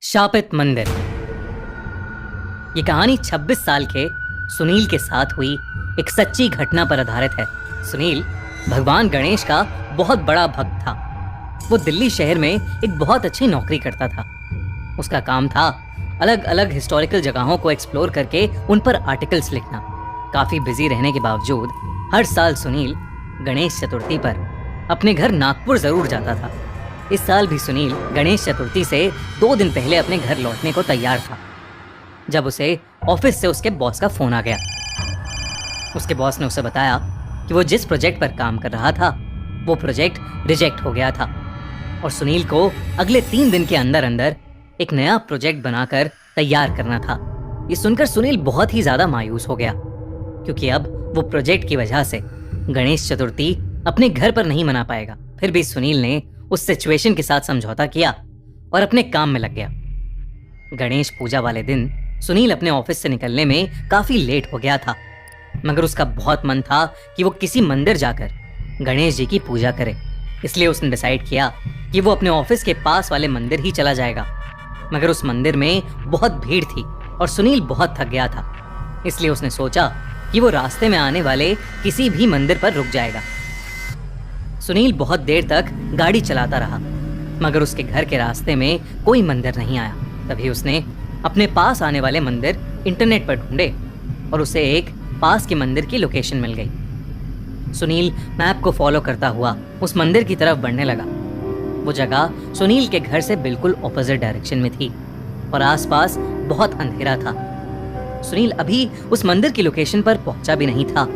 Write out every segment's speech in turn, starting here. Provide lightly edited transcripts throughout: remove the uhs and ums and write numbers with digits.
शापित मंदिर। ये कहानी 26 साल के सुनील के साथ हुई एक सच्ची घटना पर आधारित है। सुनील भगवान गणेश का बहुत बड़ा भक्त था। वो दिल्ली शहर में एक बहुत अच्छी नौकरी करता था। उसका काम था अलग अलग हिस्टोरिकल जगहों को एक्सप्लोर करके उन पर आर्टिकल्स लिखना। काफी बिजी रहने के बावजूद हर साल सुनील गणेश चतुर्थी पर अपने घर नागपुर जरूर जाता था। इस साल भी सुनील गणेश चतुर्थी से 2 दिन पहले अपने घर लौटने को तैयार था जब उसे ऑफिस से उसके बॉस का फोन आ गया। उसके बॉस ने उसे बताया कि वो जिस प्रोजेक्ट पर काम कर रहा था वो प्रोजेक्ट रिजेक्ट हो गया था और सुनील को अगले 3 दिन के अंदर अंदर एक नया प्रोजेक्ट बनाकर तैयार करना था। ये सुनकर सुनील बहुत ही ज्यादा मायूस हो गया क्योंकि अब वो प्रोजेक्ट की वजह से गणेश चतुर्थी अपने घर पर नहीं मना पाएगा। फिर भी सुनील ने उस सिचुएशन के साथ समझौता किया और अपने काम में लग गया। गणेश पूजा वाले दिन सुनील अपने ऑफिस से निकलने में काफी लेट हो गया था, मगर उसका बहुत मन था कि वो किसी मंदिर जाकर गणेश जी की पूजा करे। इसलिए उसने डिसाइड किया कि वो अपने ऑफिस के पास वाले मंदिर ही चला जाएगा। मगर उस मंदिर में बहुत भीड़ थी और सुनील बहुत थक गया था। इसलिए उसने सोचा कि वो रास्ते में आने वाले किसी भी मंदिर पर रुक जाएगा। सुनील बहुत देर तक गाड़ी चलाता रहा मगर उसके घर के रास्ते में कोई मंदिर नहीं आया। तभी उसने अपने पास आने वाले मंदिर इंटरनेट पर ढूंढे और उसे एक पास के मंदिर की लोकेशन मिल गई। सुनील मैप को फॉलो करता हुआ उस मंदिर की तरफ बढ़ने लगा। वो जगह सुनील के घर से बिल्कुल ऑपोजिट डायरेक्शन में थी और आसपास बहुत अंधेरा था। सुनील अभी उस मंदिर की लोकेशन पर पहुंचा भी नहीं था,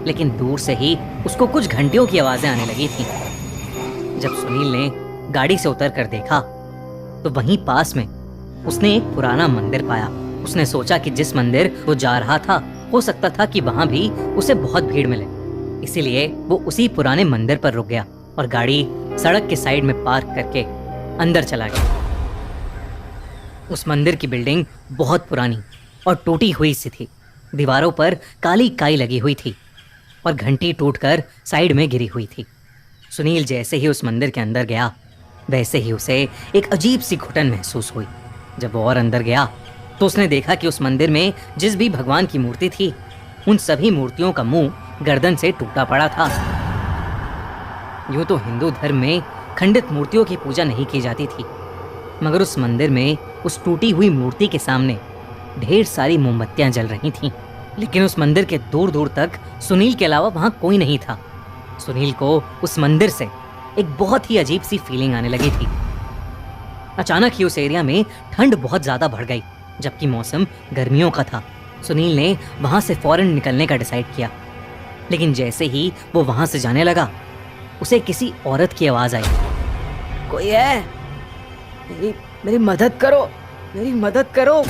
लेकिन दूर से ही उसको कुछ घंटियों की आवाजें आने लगी थी। जब सुनील ने गाड़ी से उतर कर देखा तो वहीं पास में उसने एक पुराना मंदिर पाया। उसने सोचा कि जिस मंदिर वो जा रहा था हो सकता था कि वहां भी उसे बहुत भीड़ मिले, इसीलिए वो उसी पुराने मंदिर पर रुक गया और गाड़ी सड़क के साइड में पार्क करके अंदर चला गया। उस मंदिर की बिल्डिंग बहुत पुरानी और टूटी हुई सी थी। दीवारों पर काली काई लगी हुई थी और घंटी टूटकर साइड में गिरी हुई थी। सुनील जैसे ही उस मंदिर के अंदर गया वैसे ही उसे एक अजीब सी घुटन महसूस हुई। जब वो और अंदर गया तो उसने देखा कि उस मंदिर में जिस भी भगवान की मूर्ति थी उन सभी मूर्तियों का मुंह गर्दन से टूटा पड़ा था। यूं तो हिंदू धर्म में खंडित मूर्तियों की पूजा नहीं की जाती थी, मगर उस मंदिर में उस टूटी हुई मूर्ति के सामने ढेर सारी मोमबत्तियां जल रही थीं। लेकिन उस मंदिर के दूर दूर तक सुनील के अलावा वहां कोई नहीं था। सुनील को उस मंदिर से एक बहुत ही अजीब सी फीलिंग आने लगी थी। अचानक ही उस एरिया में ठंड बहुत ज्यादा बढ़ गई, जबकि मौसम गर्मियों का था। सुनील ने वहां से फौरन निकलने का डिसाइड किया, लेकिन जैसे ही वो वहां से जाने लगा उसे किसी औरत की आवाज आई। कोई है? मेरी मदद करो, मेरी मदद करो।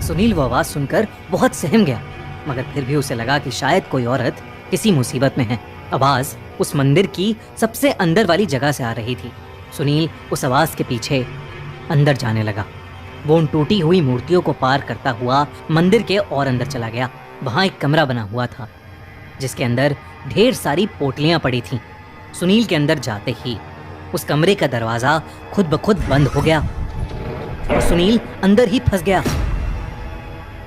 सुनील वो आवाज सुनकर बहुत सहम गया, मगर फिर भी उसे लगा कि शायद कोई औरत किसी मुसीबत में है। आवाज उस मंदिर की सबसे अंदर वाली जगह से आ रही थी। सुनील उस आवाज के पीछे अंदर जाने लगा। वो उन टूटी हुई मूर्तियों को पार करता हुआ मंदिर के और अंदर चला गया। वहां एक कमरा बना हुआ था जिसके अंदर ढेर सारी पोटलियां पड़ी थीं। सुनील के अंदर जाते ही उस कमरे का दरवाजा खुद ब खुद बंद हो गया और सुनील अंदर ही फंस गया।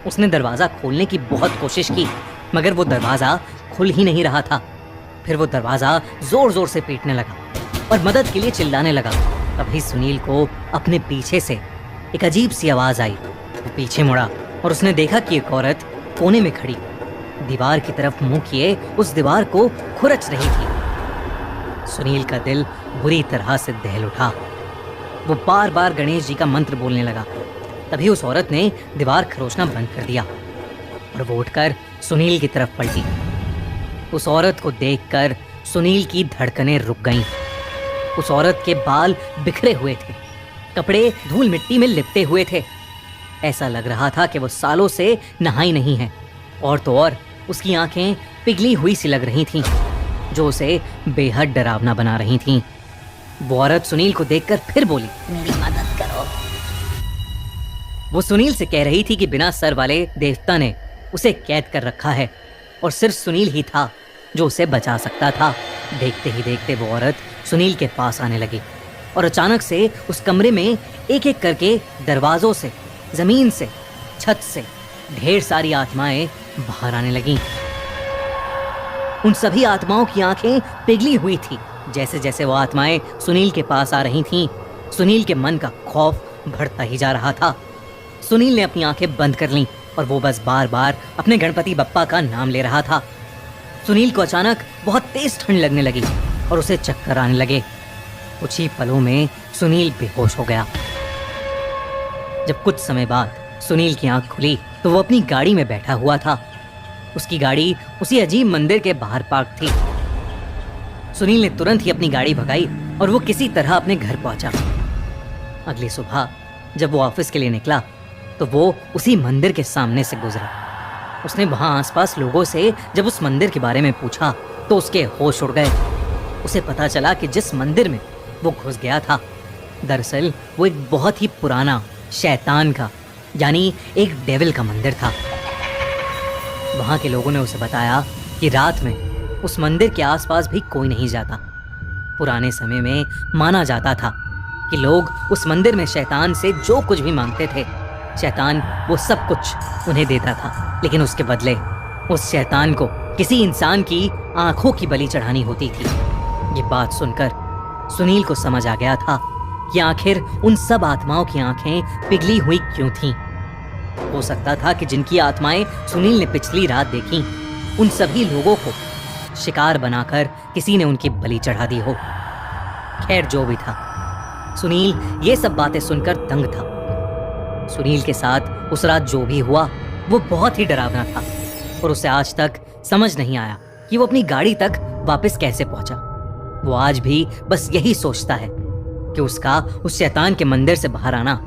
उसने दरवाजा खोलने की बहुत कोशिश की, मगर वो दरवाजा खुल ही नहीं रहा था। फिर वो दरवाजा जोर जोर से पीटने लगा और मदद के लिए चिल्लाने लगा। तभी सुनील को अपने पीछे से एक अजीब सी आवाज आई। वो पीछे मुड़ा और उसने देखा कि एक औरत कोने में खड़ी दीवार की तरफ मुंह किए उस दीवार को खुरच रही थी। सुनील का दिल बुरी तरह से दहल उठा। वो बार बार गणेश जी का मंत्र बोलने लगा। तभी उस औरत ने दीवार खरोचना बंद कर दिया और वो उठकर सुनील की तरफ पलटी। उस औरत को देखकर सुनील की धड़कनें रुक गईं। उस औरत के बाल बिखरे हुए थे, कपड़े धूल मिट्टी में लिपटे हुए थे। ऐसा लग रहा था कि वो सालों से नहाई नहीं है। और तो और उसकी आंखें पिघली हुई सी लग रही थीं, जो उसे बेहद डरावना बना रही थीं। वो औरत सुनील को देखकर फिर बोली, मेरी मदद करो। वो सुनील से कह रही थी कि बिना सर वाले देवता ने उसे कैद कर रखा है और सिर्फ सुनील ही था जो उसे बचा सकता था। देखते ही देखते वो औरत सुनील के पास आने लगी और अचानक से उस कमरे में एक एक करके दरवाजों से, जमीन से, छत से ढेर सारी आत्माएं बाहर आने लगीं। उन सभी आत्माओं की आंखें पिघली हुई थी। जैसे जैसे वो आत्माएं सुनील के पास आ रही थीं, सुनील के मन का खौफ बढ़ता ही जा रहा था। सुनील ने अपनी आंखें बंद कर लीं और वो बस बार बार अपने गणपति बप्पा का नाम ले रहा था। सुनील को अचानक बहुत तेज ठंड लगने लगी और उसे चक्कर आने लगे। कुछ ही पलों में सुनील बेहोश हो गया। जब कुछ समय बाद सुनील की आंख खुली तो वो अपनी गाड़ी में बैठा हुआ था। उसकी गाड़ी उसी अजीब मंदिर के बाहर पार्क थी। सुनील ने तुरंत ही अपनी गाड़ी भगाई और वो किसी तरह अपने घर पहुंचा। अगली सुबह जब वो ऑफिस के लिए निकला तो वो उसी मंदिर के सामने से गुजरा। उसने वहां आसपास लोगों से जब उस मंदिर के बारे में पूछा तो उसके होश उड़ गए। उसे पता चला कि जिस मंदिर में वो घुस गया था, दरअसल वो एक बहुत ही पुराना शैतान का, यानी एक डेविल का मंदिर था। वहां के लोगों ने उसे बताया कि रात में उस मंदिर के आसपास भी कोई नहीं जाता। पुराने समय में माना जाता था कि लोग उस मंदिर में शैतान से जो कुछ भी मांगते थे, शैतान वो सब कुछ उन्हें देता था, लेकिन उसके बदले उस शैतान को किसी इंसान की आंखों की बलि चढ़ानी होती थी। ये बात सुनकर सुनील को समझ आ गया था कि आखिर उन सब आत्माओं की आंखें पिघली हुई क्यों थीं। हो सकता था कि जिनकी आत्माएं सुनील ने पिछली रात देखी, उन सभी लोगों को शिकार बनाकर किसी ने उनकी बलि चढ़ा दी हो। खैर जो भी था, सुनील ये सब बातें सुनकर दंग था। सुनील के साथ उस रात जो भी हुआ वो बहुत ही डरावना था और उसे आज तक समझ नहीं आया कि वो अपनी गाड़ी तक वापस कैसे पहुंचा। वो आज भी बस यही सोचता है कि उसका उस शैतान के मंदिर से बाहर आना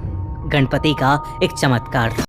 गणपति का एक चमत्कार था।